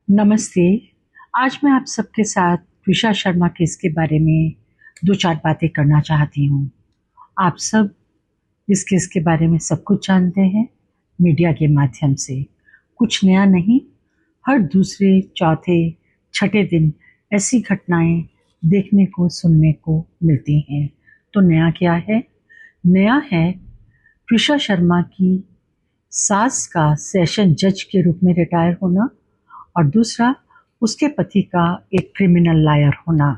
नमस्ते। आज मैं आप सबके साथ ट्विशा शर्मा केस के बारे में दो चार बातें करना चाहती हूँ। आप सब इस केस के बारे में सब कुछ जानते हैं मीडिया के माध्यम से। कुछ नया नहीं, हर दूसरे चौथे छठे दिन ऐसी घटनाएं देखने को सुनने को मिलती हैं। तो नया क्या है? नया है ट्विशा शर्मा की सास का सेशन जज के रूप में रिटायर होना और दूसरा उसके पति का एक क्रिमिनल लॉयर होना।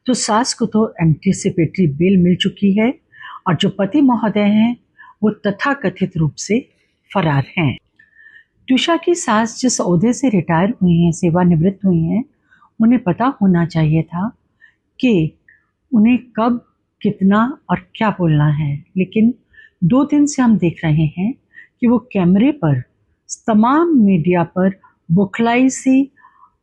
तो सास को तो एंटीसिपेटरी बेल मिल चुकी है और जो पति महोदय हैं वो तथाकथित रूप से फरार हैं। ट्विशा की सास जिस ओहदे से रिटायर हुई हैं, सेवानिवृत्त हुई हैं, उन्हें पता होना चाहिए था कि उन्हें कब कितना और क्या बोलना है। लेकिन 2 दिन से हम देख रहे हैं कि वो कैमरे पर तमाम मीडिया पर बुखलाई सी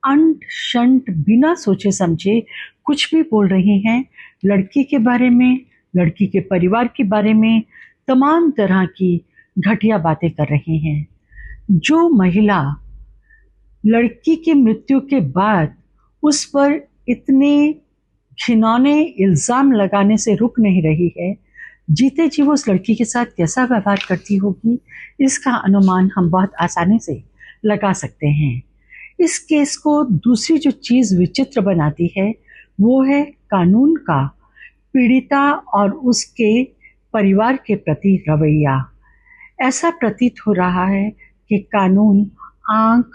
अंट शंट बिना सोचे समझे कुछ भी बोल रही हैं। लड़की के बारे में, लड़की के परिवार के बारे में तमाम तरह की घटिया बातें कर रही हैं। जो महिला लड़की की मृत्यु के बाद उस पर इतने घिनौने इल्ज़ाम लगाने से रुक नहीं रही है, जीते जी वो उस लड़की के साथ कैसा व्यवहार करती होगी, इसका अनुमान हम बहुत आसानी से लगा सकते हैं। इस केस को दूसरी जो चीज़ विचित्र बनाती है वो है कानून का पीड़िता और उसके परिवार के प्रति रवैया। ऐसा प्रतीत हो रहा है कि कानून आँख,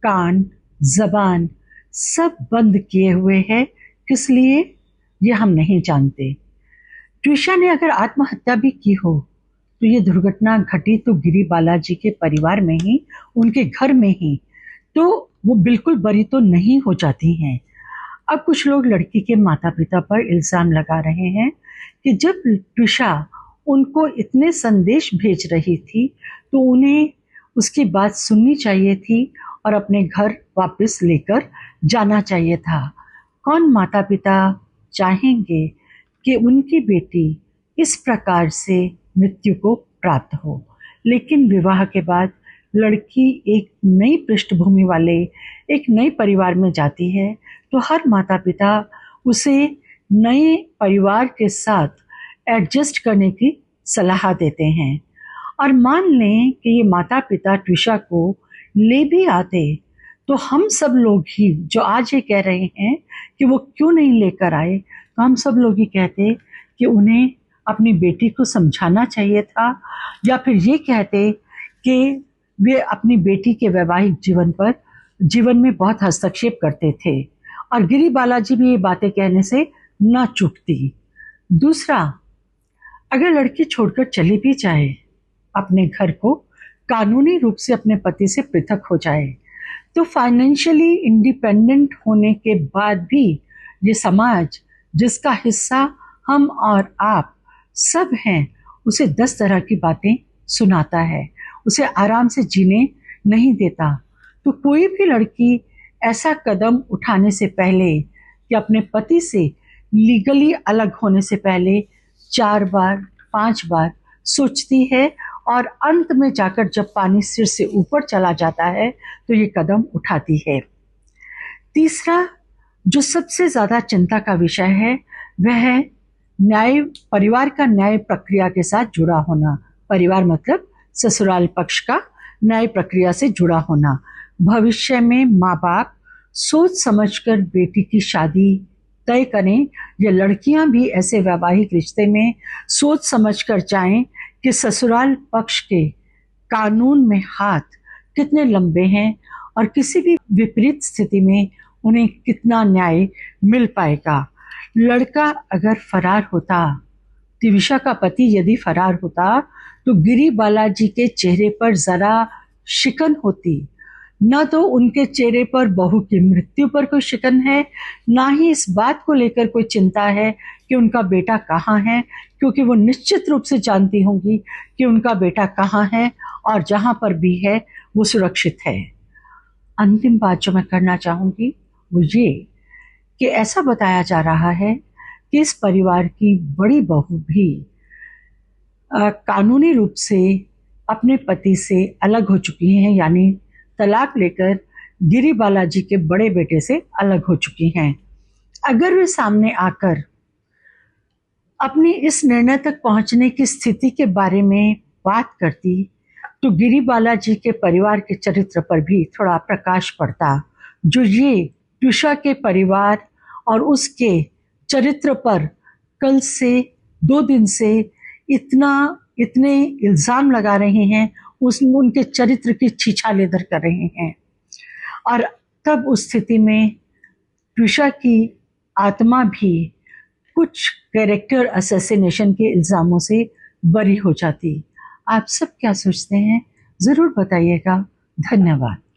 कान, जबान सब बंद किए हुए है। किस लिए ये हम नहीं जानते। ट्विशा ने अगर आत्महत्या भी की हो तो ये दुर्घटना घटी तो गिरी बालाजी के परिवार में ही, उनके घर में ही, तो वो बिल्कुल बरी तो नहीं हो जाती हैं। अब कुछ लोग लड़की के माता पिता पर इल्ज़ाम लगा रहे हैं कि जब ट्विशा उनको इतने संदेश भेज रही थी तो उन्हें उसकी बात सुननी चाहिए थी और अपने घर वापस लेकर जाना चाहिए था। कौन माता पिता चाहेंगे कि उनकी बेटी इस प्रकार से मृत्यु को प्राप्त हो। लेकिन विवाह के बाद लड़की एक नई पृष्ठभूमि वाले एक नए परिवार में जाती है तो हर माता पिता उसे नए परिवार के साथ एडजस्ट करने की सलाह देते हैं। और मान लें कि ये माता पिता ट्विशा को ले भी आते तो हम सब लोग ही जो आज ये कह रहे हैं कि वो क्यों नहीं लेकर आए, तो हम सब लोग ही कहते कि उन्हें अपनी बेटी को समझाना चाहिए था, या फिर ये कहते कि वे अपनी बेटी के वैवाहिक जीवन में बहुत हस्तक्षेप करते थे। और गिरी बालाजी भी ये बातें कहने से ना चूकती। दूसरा, अगर लड़की छोड़कर चली भी जाए अपने घर को, कानूनी रूप से अपने पति से पृथक हो जाए, तो फाइनेंशियली इंडिपेंडेंट होने के बाद भी ये समाज जिसका हिस्सा हम और आप सब हैं उसे 10 तरह की बातें सुनाता है, उसे आराम से जीने नहीं देता। तो कोई भी लड़की ऐसा कदम उठाने से पहले कि अपने पति से लीगली अलग होने से पहले 4 बार 5 बार सोचती है और अंत में जाकर जब पानी सिर से ऊपर चला जाता है तो ये कदम उठाती है। तीसरा, जो सबसे ज़्यादा चिंता का विषय है वह है परिवार का न्याय प्रक्रिया के साथ जुड़ा होना। परिवार मतलब ससुराल पक्ष का न्याय प्रक्रिया से जुड़ा होना। भविष्य में माँ बाप सोच समझकर बेटी की शादी तय करें, या लड़कियां भी ऐसे वैवाहिक रिश्ते में सोच समझकर जाएं कि ससुराल पक्ष के कानून में हाथ कितने लंबे हैं और किसी भी विपरीत स्थिति में उन्हें कितना न्याय मिल पाएगा। लड़का अगर फरार होता, ट्विशा का पति यदि फरार होता, तो गिरी बालाजी के चेहरे पर जरा शिकन होती। न तो उनके चेहरे पर बहू की मृत्यु पर कोई शिकन है, ना ही इस बात को लेकर कोई चिंता है कि उनका बेटा कहाँ है, क्योंकि वो निश्चित रूप से जानती होंगी कि उनका बेटा कहाँ है और जहाँ पर भी है वो सुरक्षित है। अंतिम बात जो मैं करना चाहूँगी वो ये कि ऐसा बताया जा रहा है कि इस परिवार की बड़ी बहू भी कानूनी रूप से अपने पति से अलग हो चुकी हैं, यानी तलाक लेकर गिरी बालाजी के बड़े बेटे से अलग हो चुकी हैं। अगर वे सामने आकर अपनी इस निर्णय तक पहुंचने की स्थिति के बारे में बात करती तो गिरी बालाजी के परिवार के चरित्र पर भी थोड़ा प्रकाश पड़ता, जो ये ट्यूशा के परिवार और उसके चरित्र पर कल से 2 दिन से इतने इल्जाम लगा रहे हैं, उनके चरित्र की छीछालेदर कर रहे हैं। और तब उस स्थिति में ट्यूशा की आत्मा भी कुछ कैरेक्टर असैसिनेशन के इल्ज़ामों से बरी हो जाती। आप सब क्या सोचते हैं, ज़रूर बताइएगा। धन्यवाद।